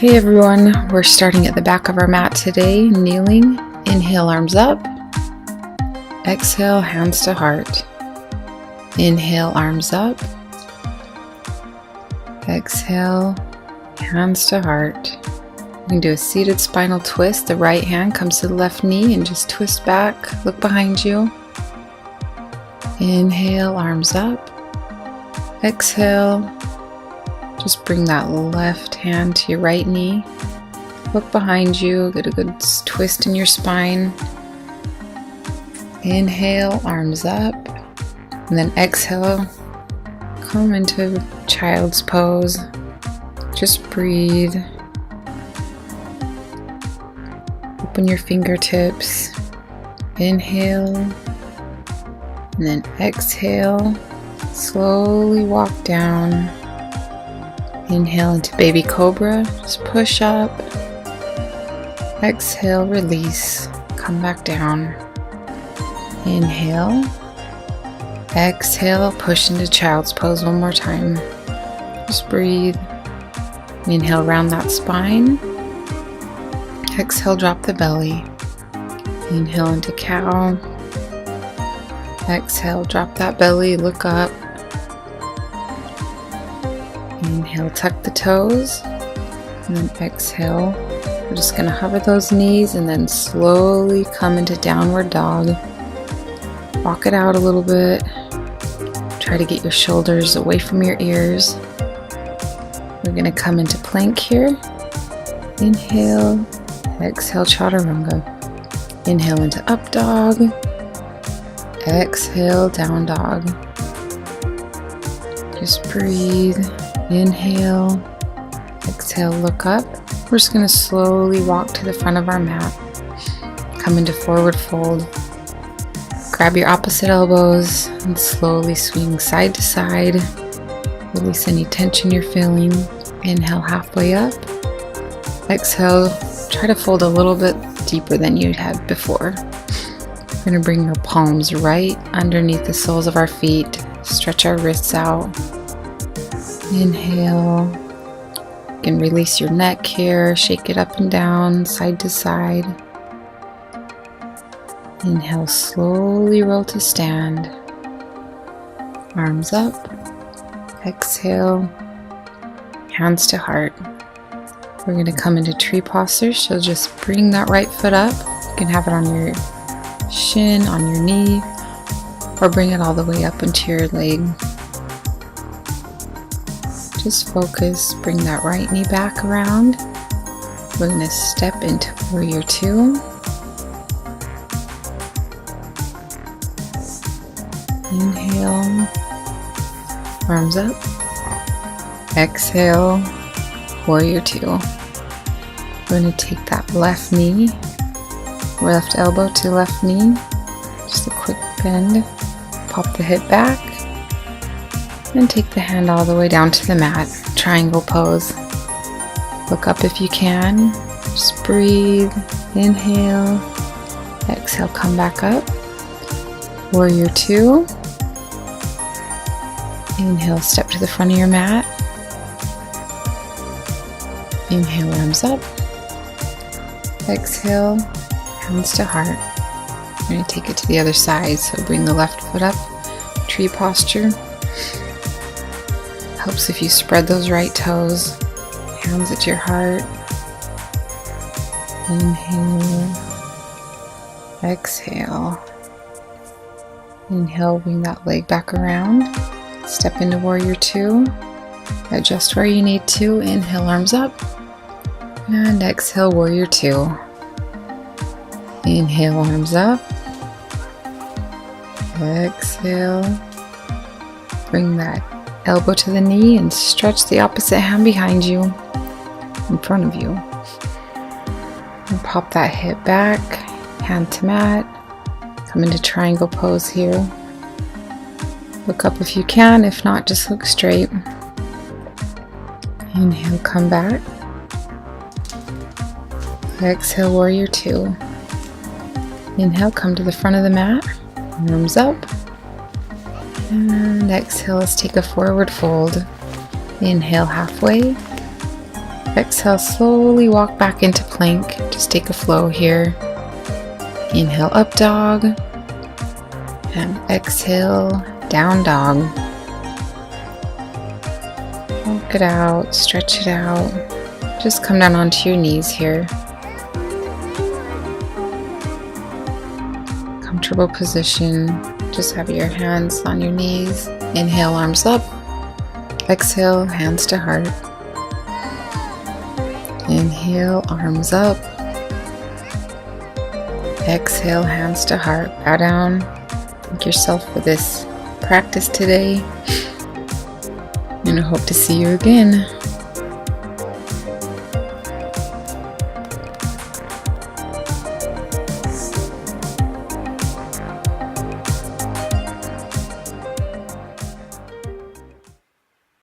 Hey everyone, we're starting at the back of our mat today, kneeling. Inhale, arms up. Exhale, hands to heart. Inhale, arms up. Exhale, hands to heart. You can do a seated spinal twist. The right hand comes to the left knee and just twist back. Look behind you. Inhale, arms up. Exhale, just bring that left hand to your right knee. Look behind you, get a good twist in your spine. Inhale, arms up. And then exhale, come into child's pose. Just breathe. Open your fingertips. Inhale. And then exhale. Slowly walk down. Inhale into baby cobra. Just push up. Exhale, release. Come back down. Inhale. Exhale, push into child's pose one more time. Just breathe. Inhale, round that spine. Exhale, drop the belly. Inhale into cow. Exhale, drop that belly, look up. Inhale, tuck the toes. And then exhale. We're just going to hover those knees and then slowly come into downward dog. Walk it out a little bit. Try to get your shoulders away from your ears. We're going to come into plank here. Inhale, exhale, chaturanga. Inhale into up dog. Exhale, down dog. Just breathe. Inhale. Exhale, look up. We're just going to slowly walk to the front of our mat. Come into forward fold. Grab your opposite elbows and slowly swing side to side. Release any tension you're feeling. Inhale, halfway up. Exhale, try to fold a little bit deeper than you had before. We're going to bring our palms right underneath the soles of our feet. Stretch our wrists out. Inhale. You can release your neck here. Shake it up and down, side to side. Inhale, slowly roll to stand. Arms up. Exhale. Hands to heart. We're going to come into tree posture, so just bring that right foot up. You can have it on your shin, on your knee, or bring it all the way up into your leg. Just focus, bring that right knee back around. We're going to step into warrior two. Inhale, arms up. Exhale, warrior two. We're going to take that left knee, left elbow to left knee. Just a quick bend. Pop the hip back. And take the hand all the way down to the mat. Triangle pose. Look up if you can. Just breathe. Inhale. Exhale, come back up. Warrior two. Inhale, step to the front of your mat. Inhale, arms up. Exhale, hands to heart. We're going to take it to the other side, so bring the left foot up. Tree posture. Helps if you spread those right toes. Hands at your heart. Inhale. Exhale. Inhale, bring that leg back around. Step into warrior two. Adjust where you need to. Inhale, arms up. And exhale, warrior two. Inhale, arms up. Exhale. Bring that elbow to the knee and stretch the opposite hand behind you, in front of you. And pop that hip back, hand to mat. Come into triangle pose here. Look up if you can, if not, just look straight. Inhale, come back. Exhale, warrior two. Inhale, come to the front of the mat, arms up. And exhale, let's take a forward fold. Inhale halfway. Exhale, slowly walk back into plank. Just take a flow here. Inhale, up dog. And exhale, down dog. Walk it out, stretch it out. Just come down onto your knees here. Comfortable position. Just have your hands on your knees. Inhale, arms up. Exhale, hands to heart. Inhale, arms up. Exhale, hands to heart. Bow down. Thank yourself for this practice today. And I hope to see you again.